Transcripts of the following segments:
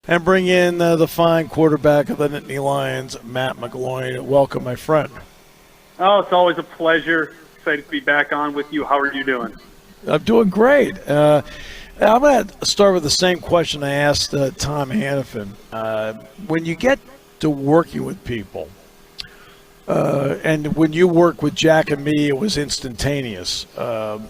And bring in the fine quarterback of the Nittany Lions, Matt McGloin. Welcome, my friend. Oh, it's always a pleasure. Excited to be back on with you. How are you doing? I'm doing great. I'm going to start with the same question I asked Tom Hannafin. When you get to working with people, and when you work with Jack and me, it was instantaneous of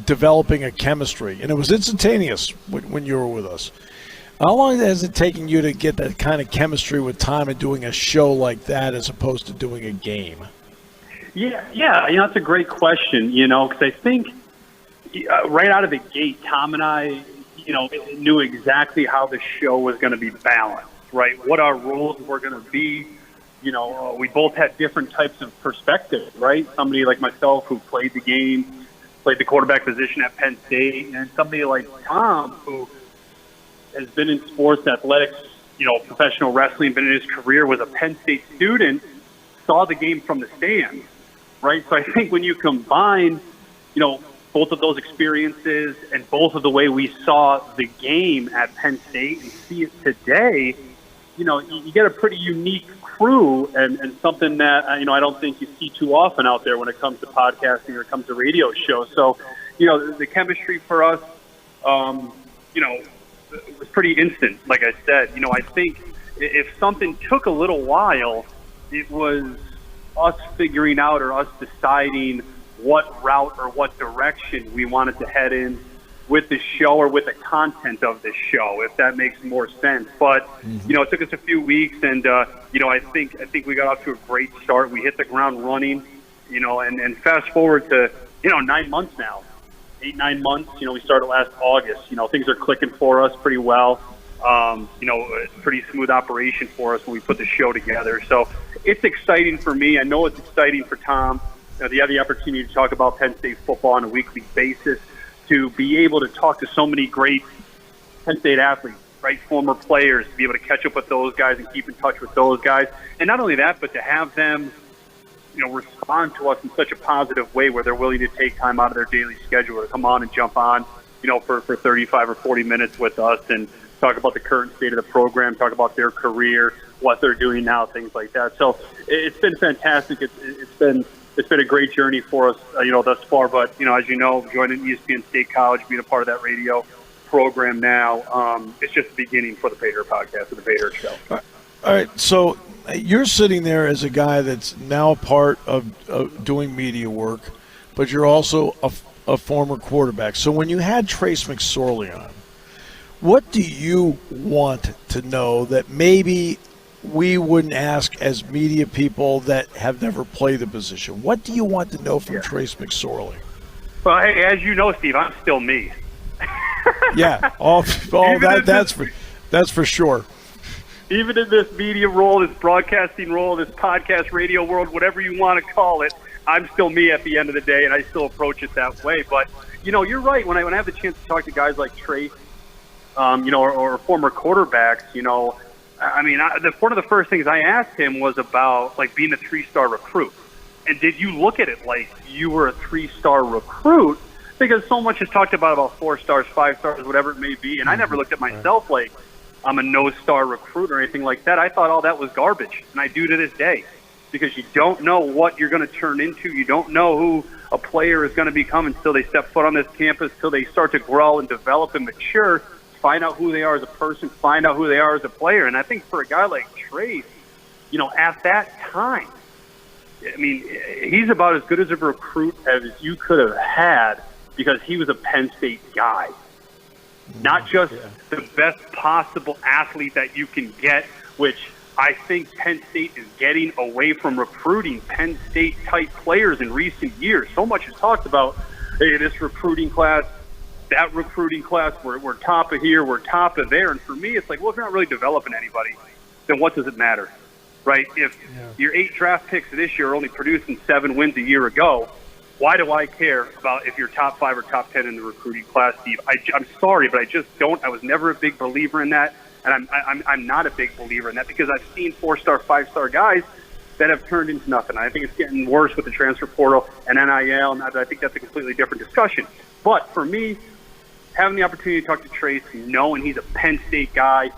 developing a chemistry. And it was instantaneous when you were with us. How long has it taken you to get that kind of chemistry with Tom and doing a show like that as opposed to doing a game? Yeah, it's a great question, because I think right out of the gate, Tom and I, knew exactly how the show was going to be balanced, right? What our roles were going to be. We both had different types of perspectives, right? Somebody like myself who played the game, played the quarterback position at Penn State, and somebody like Tom who has been in sports, athletics, professional wrestling, been in his career, was a Penn State student, saw the game from the stands, right? So I think when you combine, both of those experiences and both of the way we saw the game at Penn State and see it today, you get a pretty unique crew and something that, I don't think you see too often out there when it comes to podcasting or it comes to radio shows. So, the chemistry for us, it was pretty instant, like I said. I think if something took a little while, it was us figuring out or us deciding what route or what direction we wanted to head in with the show or with the content of the show, if that makes more sense. But, it took us a few weeks, and, I think we got off to a great start. We hit the ground running, and fast forward to, 9 months now. 8-9 months, we started last August. Things are clicking for us pretty well. It's a pretty smooth operation for us when we put the show together. So it's exciting for me. I know it's exciting for Tom. To have the opportunity to talk about Penn State football on a weekly basis, to be able to talk to so many great Penn State athletes, right, former players, to be able to catch up with those guys and keep in touch with those guys. And not only that, but to have them respond to us in such a positive way where they're willing to take time out of their daily schedule to come on and jump on, for 35 or 40 minutes with us and talk about the current state of the program, talk about their career, what they're doing now, things like that. So it's been fantastic. It's been a great journey for us, thus far. But, as you know, joining ESPN State College, being a part of that radio program now, it's just the beginning for the Patriot Podcast and the Patriot Show. All right, so you're sitting there as a guy that's now a part of doing media work, but you're also a former quarterback. So when you had Trace McSorley on, what do you want to know that maybe we wouldn't ask as media people that have never played the position? What do you want to know from Trace McSorley? Well, hey, as you know, Steve, I'm still me. Yeah, that's for sure. Even in this media role, this broadcasting role, this podcast radio world, whatever you want to call it, I'm still me at the end of the day, and I still approach it that way. But, you're right. When I have the chance to talk to guys like Trace, or former quarterbacks, one of the first things I asked him was about, being a 3-star recruit. And did you look at it like you were a 3-star recruit? Because so much is talked about 4 stars, 5 stars, whatever it may be. And I never looked at myself like I'm a no-star recruit or anything like that. I thought all that was garbage, and I do to this day. Because you don't know what you're going to turn into. You don't know who a player is going to become until they step foot on this campus, until they start to grow and develop and mature, find out who they are as a person, find out who they are as a player. And I think for a guy like Trace, at that time, he's about as good as a recruit as you could have had because he was a Penn State guy. Not just the best possible athlete that you can get, which I think Penn State is getting away from recruiting Penn State-type players in recent years. So much is talked about, hey, this recruiting class, that recruiting class, we're top of here, we're top of there. And for me, it's like, well, if you're not really developing anybody, then what does it matter, right? If your 8 draft picks this year are only producing 7 wins a year ago, why do I care about if you're top 5 or top 10 in the recruiting class, Steve? I'm sorry, but I just don't. I was never a big believer in that, and I'm not a big believer in that because I've seen 4-star, 5-star guys that have turned into nothing. I think it's getting worse with the transfer portal and NIL, and I think that's a completely different discussion. But for me, having the opportunity to talk to Trace, knowing he's a Penn State guy,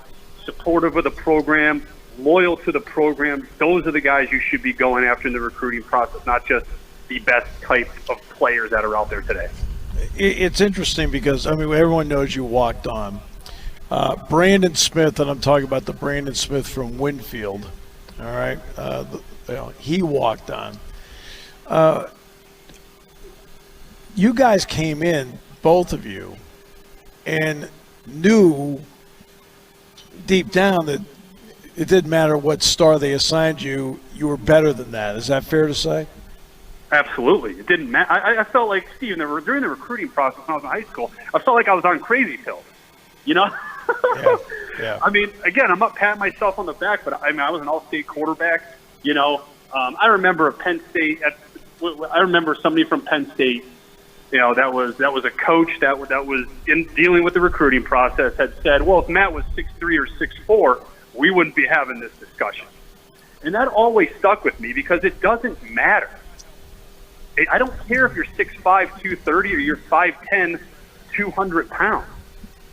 supportive of the program, loyal to the program, those are the guys you should be going after in the recruiting process, not just the best type of players that are out there today. It's interesting because, I mean, everyone knows you walked on. Brandon Smith, and I'm talking about the Brandon Smith from Winfield, all right? He walked on. You guys came in, both of you, and knew deep down that it didn't matter what star they assigned you, you were better than that. Is that fair to say? Absolutely. It didn't matter. I felt like, Steve, during the recruiting process when I was in high school, I felt like I was on crazy pills, you know? Yeah. I mean, again, I'm not patting myself on the back, but I was an all-state quarterback, you know. I remember Penn State. I remember somebody from Penn State, you know, that was a coach that was in dealing with the recruiting process, had said, well, if Matt was 6'3" or 6'4", we wouldn't be having this discussion. And that always stuck with me because it doesn't matter. I don't care if you're 6'5", 230, or you're 5'10", 200 pounds.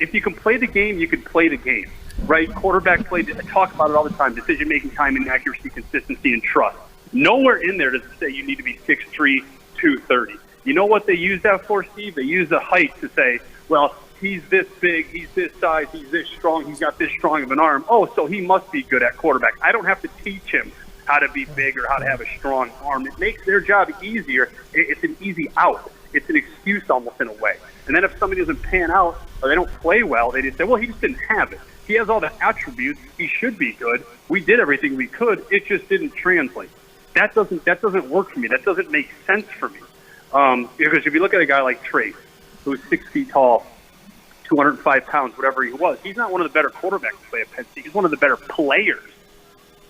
If you can play the game, you can play the game, right? Quarterback play, I talk about it all the time, decision-making, timing, accuracy, consistency, and trust. Nowhere in there does it say you need to be 6'3", 230. You know what they use that for, Steve? They use the height to say, well, he's this big, he's this size, he's this strong, he's got this strong of an arm. Oh, so he must be good at quarterback. I don't have to teach him how to be big or how to have a strong arm. It makes their job easier. It's an easy out. It's an excuse almost in a way. And then if somebody doesn't pan out or they don't play well, they just say, well, he just didn't have it. He has all the attributes. He should be good. We did everything we could. It just didn't translate. That doesn't work for me. That doesn't make sense for me. Because if you look at a guy like Trace, who's 6 feet tall, 205 pounds, whatever he was, he's not one of the better quarterbacks to play at Penn State. He's one of the better players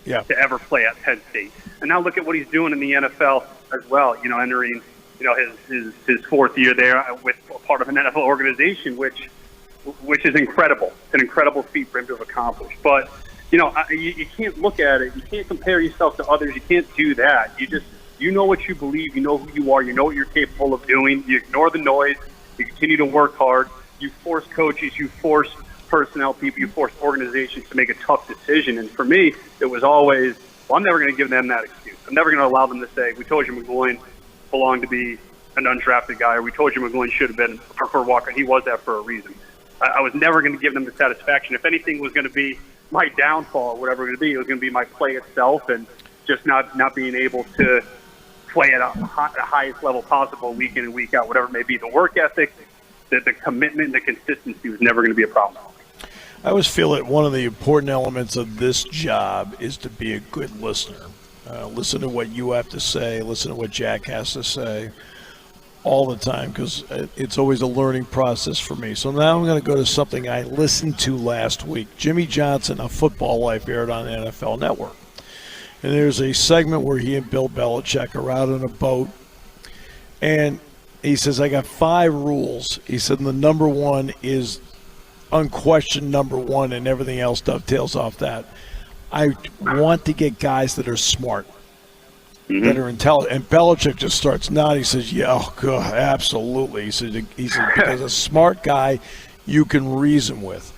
to ever play at Penn State. And now look at what he's doing in the NFL as well, you know, entering, you know, his fourth year there with part of an NFL organization, which is incredible. It's an incredible feat for him to have accomplished. But, you know, you can't look at it. You can't compare yourself to others. You can't do that. You know what you believe. You know who you are. You know what you're capable of doing. You ignore the noise. You continue to work hard. You force coaches. You force personnel people. You force organizations to make a tough decision. And for me, it was always, well, I'm never going to give them that excuse. I'm never going to allow them to say, we told you McGloin belonged to be an undrafted guy, or we told you McGloin should have been a preferred walker. He was that for a reason. I was never going to give them the satisfaction. If anything was going to be my downfall, whatever it was going to be, it was going to be my play itself and just not being able to play at the highest level possible week in and week out, whatever it may be. The work ethic, the commitment, the consistency was never going to be a problem. I always feel that one of the important elements of this job is to be a good listener. Listen to what you have to say, listen to what Jack has to say all the time, because it's always a learning process for me. So now I'm going to go to something I listened to last week. Jimmy Johnson, A Football Life, aired on the NFL Network. And there's a segment where he and Bill Belichick are out on a boat, and he says, I got 5 rules. He said, and the number one is unquestioned number one, and everything else dovetails off that. I want to get guys that are smart, that are intelligent. And Belichick just starts nodding. He says, yeah, oh, God, absolutely. He said, because a smart guy you can reason with.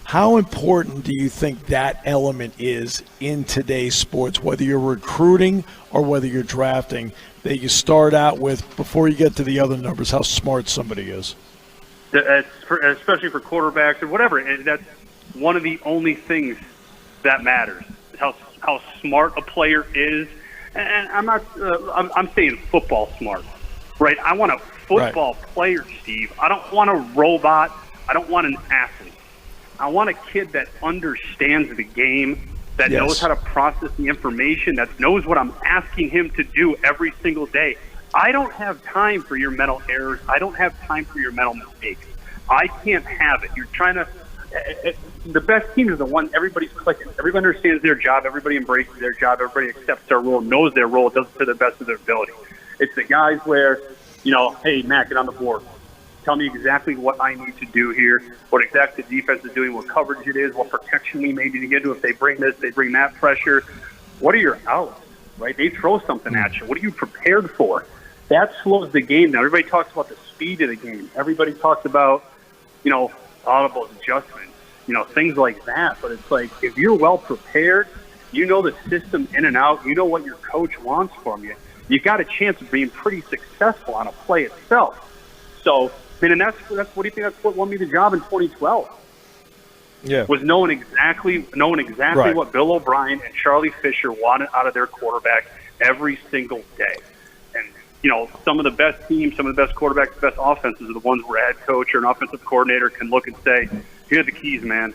How important do you think that element is in today's sports, whether you're recruiting or whether you're drafting, that you start out with, before you get to the other numbers, how smart somebody is? Especially for quarterbacks or whatever. And that's one of the only things that matters, is how smart a player is. And I'm saying football smart, right? I want a football player, Steve. I don't want a robot. I don't want an athlete. I want a kid that understands the game, that knows how to process the information, that knows what I'm asking him to do every single day. I don't have time for your mental errors. I don't have time for your mental mistakes. I can't have it. You're trying to the best teams are the one everybody's clicking. Everybody understands their job. Everybody embraces their job. Everybody accepts their role, knows their role, does it to the best of their ability. It's the guys where, you know, hey, Matt, get on the board. Tell me exactly what I need to do here, what exactly the defense is doing, what coverage it is, what protection we may need to get to. If they bring this, they bring that pressure. What are your outs, right? They throw something at you. What are you prepared for? That slows the game down. Everybody talks about the speed of the game. Everybody talks about, audible adjustments, things like that. But it's like, if you're well prepared, you know the system in and out, you know what your coach wants from you, you got a chance of being pretty successful on a play itself. So, and that's what do you think? That's what won me the job in 2012. Yeah, was knowing exactly right. what Bill O'Brien and Charlie Fisher wanted out of their quarterback every single day. And some of the best teams, some of the best quarterbacks, the best offenses are the ones where a head coach or an offensive coordinator can look and say, "Here are the keys, man.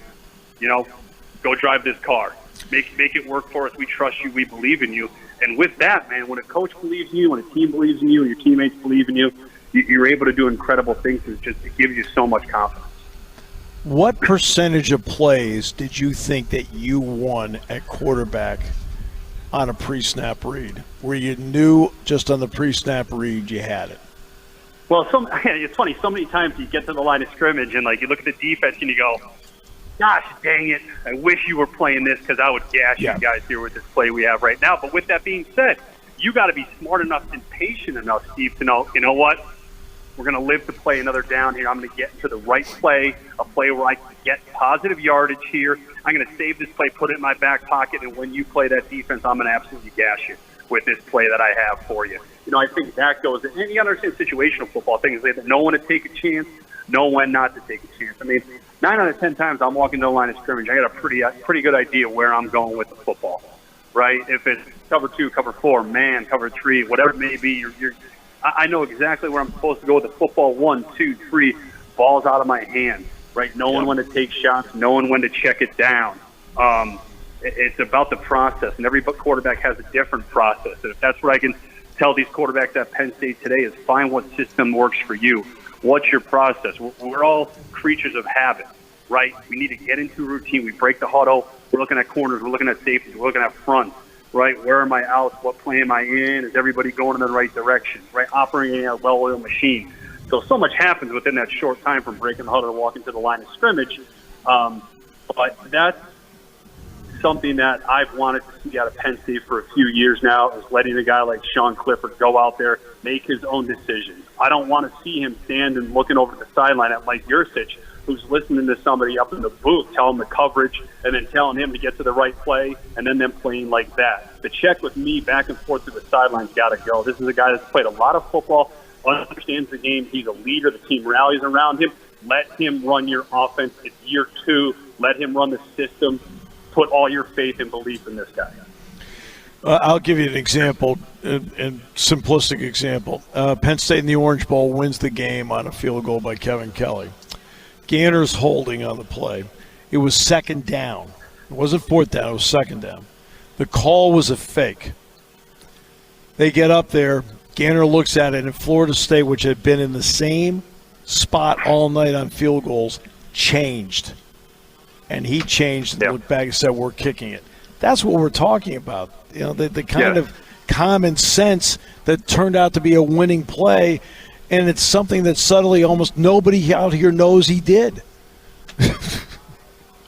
Go drive this car. Make it work for us. We trust you. We believe in you." And with that, man, when a coach believes in you, when a team believes in you, and your teammates believe in you, you're able to do incredible things. It gives you so much confidence. What percentage of plays did you think that you won at quarterback on a pre-snap read, where you knew just on the pre-snap read you had it? Well, it's funny. So many times you get to the line of scrimmage and you look at the defense and you go, "Gosh, dang it! I wish you were playing this because I would gash you guys here with this play we have right now." But with that being said, you got to be smart enough and patient enough, Steve, to know, you know what? We're going to live to play another down here. I'm going to get to the right play, a play where I can get positive yardage here. I'm going to save this play, put it in my back pocket, and when you play that defense, I'm going to absolutely gash you with this play that I have for you. I think that goes, and you understand situational football, things like that. Know when to take a chance, know when not to take a chance. 9 out of 10 times I'm walking to the line of scrimmage, I got a pretty good idea where I'm going with the football, right? If it's cover 2, cover 4, man, cover 3, whatever it may be, I know exactly where I'm supposed to go with the football. 1, 2, 3, balls out of my hand, right? Knowing when to take shots, knowing when to check it down. It's about the process, and every quarterback has a different process. And if that's what I can tell these quarterbacks at Penn State today is find what system works for you. What's your process? We're all creatures of habit, right? We need to get into a routine. We break the huddle. We're looking at corners. We're looking at safeties. We're looking at fronts. Right, where are my outs? What play am I in? Is everybody going in the right direction? Right, operating a well-oiled machine. So much happens within that short time from breaking the huddle to walking to the line of scrimmage. But that's something that I've wanted to see out of Penn State for a few years now, is letting a guy like Sean Clifford go out there, make his own decisions. I don't want to see him stand and looking over the sideline at Mike Yursich, who's listening to somebody up in the booth tell him the coverage and then telling him to get to the right play and then them playing like that. The check with me back and forth to the sidelines got to go. This is a guy that's played a lot of football, understands the game. He's a leader. The team rallies around him. Let him run your offense. It's year 2. Let him run the system. Put all your faith and belief in this guy. I'll give you an example, a simplistic example. Penn State in the Orange Bowl wins the game on a field goal by Kevin Kelly. Ganner's holding on the play. It was second down. It wasn't fourth down. It was second down. The call was a fake. They get up there. Ganner looks at it, and Florida State, which had been in the same spot all night on field goals, changed. And he changed and looked back and said, "We're kicking it." That's what we're talking about. The kind of common sense that turned out to be a winning play. And it's something that subtly almost nobody out here knows he did. I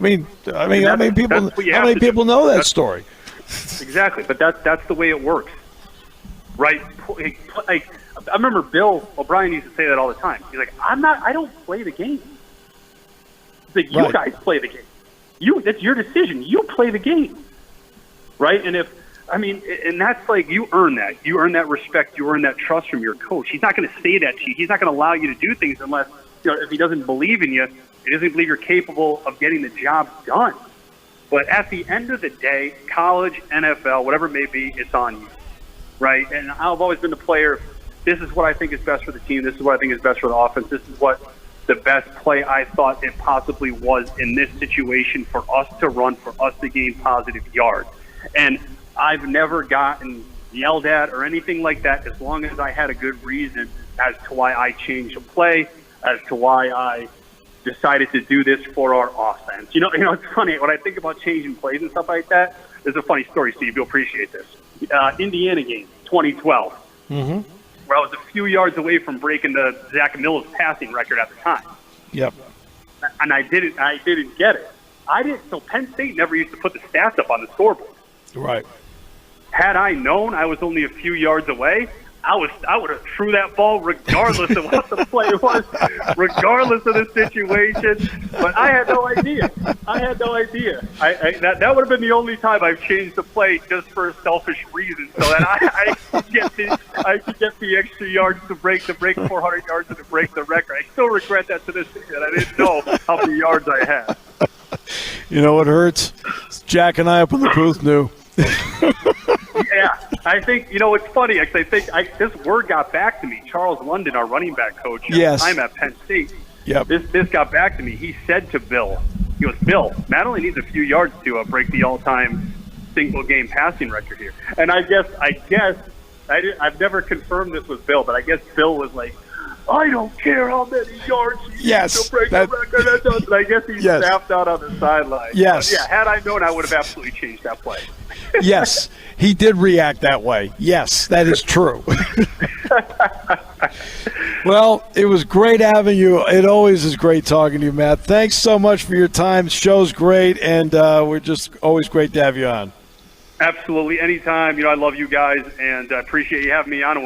mean, how many people know that story? Exactly, but that's the way it works, right? I remember Bill O'Brien used to say that all the time. He's like, I don't play the game. He's like, you guys play the game. That's your decision. You play the game, right? And that's like, you earn that. You earn that respect. You earn that trust from your coach. He's not going to say that to you. He's not going to allow you to do things unless, if he doesn't believe in you, he doesn't believe you're capable of getting the job done. But at the end of the day, college, NFL, whatever it may be, it's on you, right? And I've always been the player. This is what I think is best for the team. This is what I think is best for the offense. This is what the best play I thought it possibly was in this situation for us to run, for us to gain positive yards. And I've never gotten yelled at or anything like that as long as I had a good reason as to why I changed a play, as to why I decided to do this for our offense. It's funny. When I think about changing plays and stuff like that, there's a funny story, Steve. You'll appreciate this. Indiana game, 2012, where I was a few yards away from breaking the Zach Mills passing record at the time. Yep. And I didn't get it. So Penn State never used to put the stats up on the scoreboard. Right. Had I known I was only a few yards away, I would have threw that ball regardless of what the play was, regardless of the situation. But I had no idea. That would have been the only time I've changed the play just for a selfish reason, so that I could get the extra yards to break 400 yards and to break the record. I still regret that to this day, that I didn't know how many yards I had. You know what hurts? Jack and I up in the booth knew. Yeah, I think, it's funny, because this word got back to me. Charles London, our running back coach at the time at Penn State, yep. This got back to me. He said to Bill, he goes, Bill, Matt only needs a few yards to break the all-time single-game passing record here. And I guess, I've never confirmed this with Bill, but I guess Bill was like, I don't care how many yards he needs to break the record. And I guess he snapped out on the sideline. Yes. But yeah, had I known, I would have absolutely changed that play. Yes, he did react that way. Yes, that is true. Well, it was great having you. It always is great talking to you, Matt. Thanks so much for your time. The show's great, and we're just always great to have you on. Absolutely. Anytime. I love you guys, and I appreciate you having me on.